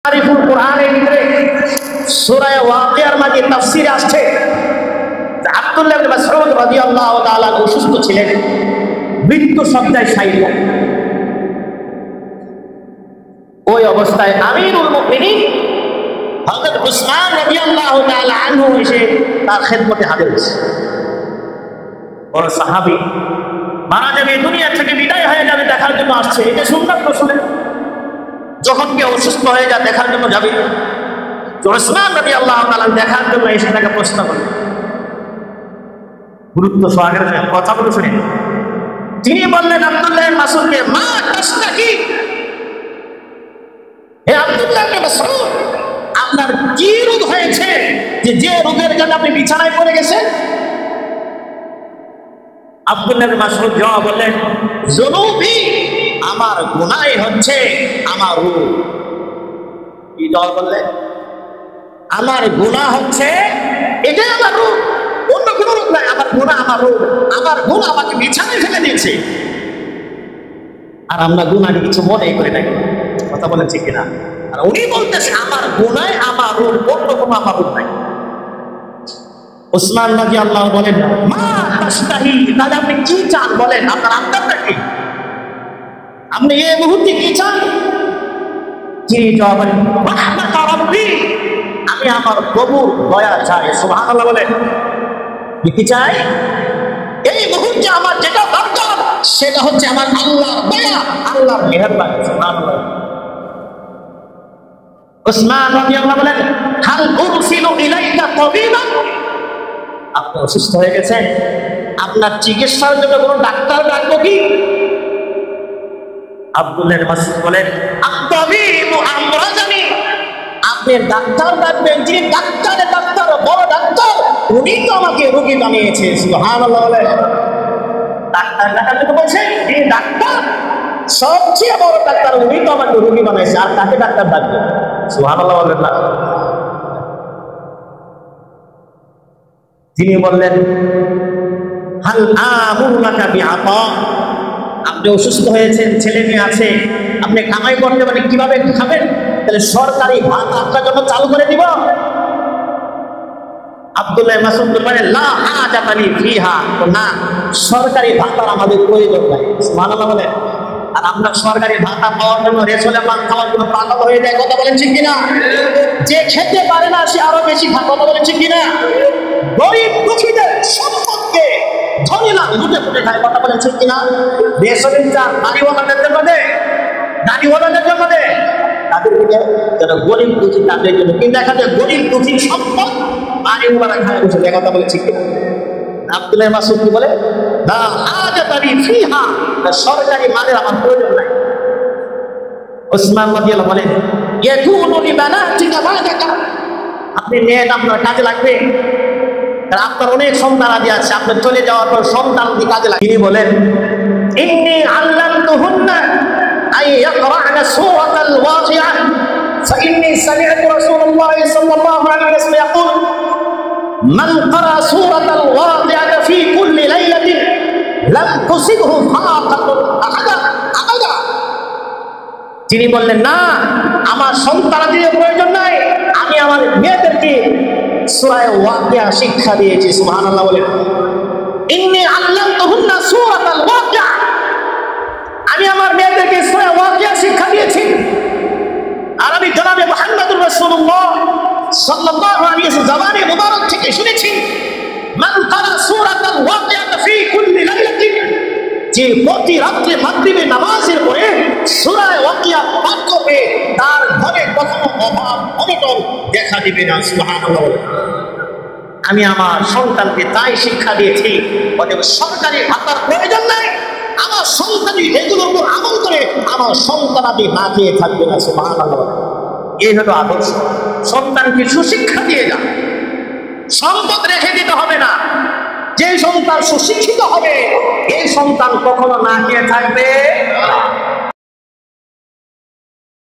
মারিফুল কোরআনের ভিতরে সূরা ওয়াকিয়ার মাঝে তাফসীরে আসছে যে আব্দুল্লাহ ইবনে মাসউদ রাদিয়াল্লাহু তাআলা অসুস্থ ছিলেন, মৃত্যু শয্যায় শায়িত। ওই অবস্থায় আমিরুল মুমিনিন হযরত উসমান রাদিয়াল্লাহু তাআলা আনহু এসে তার খেদমতে হাজির হয়েছে। বড় সাহাবী মারা যাবে, দুনিয়া থেকে বিদায় হয়ে যাবে, দেখার জন্য আসছে। এটা সুন্নাত রাসূলের, যখন কেউ অসুস্থ হয়ে যায় দেখার জন্য যাবে। উসমান রাদিয়াল্লাহু তাআলা দেখার জন্য এসে তাকে প্রশ্ন করলেন, গুরুত্ব সহকারে কথাগুলো শুনেন। তিনি বললেন আব্দুল্লাহ ইবনে মাসউদকে, মা তাশতাকি, হে আব্দুল্লাহ ইবনে মাসউদ, আপনার কি রোগ হয়েছে যে রোগের জন্য আপনি বিছানায় পড়ে গেছেন? আব্দুল্লাহ ইবনে মাসউদ জবাব বললেন, যুনুবি, আমার গুনাহ হচ্ছে আমার রোগ। কি জবাব বললেন? আমার গুনাহ হচ্ছে এটাই আমার রোগ, অন্য কোনো রোগ নাই। আমার গুনাহ আমার রোগ, আমার গুনাহ আমাকে বিছানায় ফেলে দিয়েছে। আর আমরা গুনাহকে কিছু মনে করে নাই। কথা বলেন ঠিক কিনা? আর উনি বলতেছে আমার গুনাহ আমার রোগ, অন্য কোনো আমার রোগ নাই। উসমান রাদিয়াল্লাহু বলেন, মা তাশতাহি, তাহলে আপনি কি চান বলেন, আপনার আত্মাটা কি, আপনি এই মুহূর্তে কি চান? তিনি জবাব দেন, রাহমাত রাব্বি, আমি আমার প্রভুর দয়া চাই। সুবহানাল্লাহ বলেন, কি চাই? এই মুহূর্তে আমার যেটা দরকার সেটা হচ্ছে আমার আল্লাহর দয়া, আল্লাহর মেহেরবানি। সুবহানাল্লাহ। উসমান রাদিয়াল্লাহু বলেন, হাল উরসিলু ইলাইকা তাবিবান, আপনি অসুস্থ হয়ে গেছেন, আপনার চিকিৎসার জন্য কোনো ডাক্তার ডাকবো কি? আব্দুল্লাহ ইবনে মাসউদ বলেন, আত-তাবিবু আমরাজানি, আপনি ডাক্তার ডাকবেন, যিনি ডাক্তার বড় ডাক্তার, উনি তো আমাকে রোগী বানিয়েছে। সুবহানাল্লাহ বলেন, ডাক্তার ডাকাতে তো বলছেন, যিনি ডাক্তার, সবচেয়ে বড় ডাক্তার, উনি তো আমাকে রোগী বানাইছে, আর কাকে ডাক্তার ডাকবে? সুবহানাল্লাহ বলেন না? তিনি বললেন, হাল আমুরুকা বিআতা, আপনি অসুস্থ হয়েছেন, ছেলে মেয়ে আছে, আপনি কামাই করতে পারেন, কিভাবে খাবেন? তাহলে সরকারি ভাত আপনার জন্য চালু করে দিব? আব্দুল্লাহ ইবনে মাসউদ বলেন, লা হাজাতা লি ফিহা, না, সরকারি ভাত আর আমাদের প্রয়োজন নাই। সুবহানাল্লাহ বলেন। আর আমরা সরকারি ভাতা পাওয়ার জন্য রেশনের পান খাওয়ার জন্য পাগল হয়ে যায়। কথা বলেন ঠিক কিনা? যে খেতে পারে না সে আরো বেশি খায়। কথা বলেন ঠিক কিনা? গরিব দুঃখীদের সম্পদকে ধনীরা লুটে ফুটে খায়। কথা বলেন ঠিক কিনা? রেশনের চাল বাড়িওয়ালাদের জন্য দেয়, গাড়িওয়ালাদের জন্য দেয়, তাদের দিকে যারা গরিব দুঃখী তাদের জন্য। কিন্তু দেখা যায় গরিব দুঃখীর সম্পদ বাড়িওয়ালা খায় বসে দেয়। কথা বলেন ঠিক কিনা? আব্দুল্লাহ ইবনে মাসউদ কি বলে, লা হাজাতা লি ফিহা, সরকারি মালের আমার প্রয়োজন নাই। উসমান রাদিয়াল্লাহু বলেন, ইয়াকুনু লিবানাতিকা বাদাকা, আপনি মেয়ে আপনার কাজে লাগবে, আপনার অনেক সন্তান আদি আছে, আপনি চলে যাওয়ার পর সন্তান দিয়ে কাজে লাগবে। তিনি বলেন, ইন্নী আল্লামতুহুন্না আন ইয়াকরা'না সূরাতাল ওয়াকিআ ফাইন্নী সামি'তু রাসূলুল্লাহ সাল্লাল্লাহু আলাইহি ওয়াসাল্লাম ইয়াকুল মান ক্বারা সূরাতাল ওয়াকিআ ফি কুল্লি লাইলাতিন লাম তুসিবহু ফাকাতুন আবাদা। তিনি বললেন, না, আমার সন্তানাদের প্রয়োজন নাই, আমি আমার মেয়েদেরকে সূরা ওয়াকিয়া শিক্ষা দিয়েছি। সুবহানাল্লাহ বলেন, ইন্নী আল্লামতুহুন্না সূরাতাল ওয়াকিয়া, আমি আমার মেয়েদেরকে সূরা ওয়াকিয়া শিক্ষা দিয়েছি। আর আমি জনাবে মুহাম্মদুর রাসূলুল্লাহ সাল্লাল্লাহু আলাইহি ওয়াসাল্লাম জবানে মুবারক থেকে শুনেছি, মান ক্বারা সূরাতাল ওয়াকিয়া ফি কুল্লি লাইলাতিন, যে প্রতি রাত্রে মাগরিবের নামাজের পরে সূরা ওয়াকিয়া পাঠ করবে, তার ঘরে কখনো অভাব অনটন দেখা দিবে না। সুবহানাল্লাহ। আমি আমার সন্তানকে তাই শিক্ষা দিয়েছি, অতএব সরকারি ভাতার প্রয়োজন নাই, আমার সন্তানই এগুলোর উপর আমল করে আমার সন্তানাদি না খেয়ে থাকবে না। সুবহানাল্লাহ। এই হলো আদর্শ। সন্তানকে সুশিক্ষা দিয়ে যান, সম্পদ রেখে দিতে হবে না। যে সন্তান সুশিক্ষিত হবে এই সন্তান কখনো না খেয়ে থাকবে না।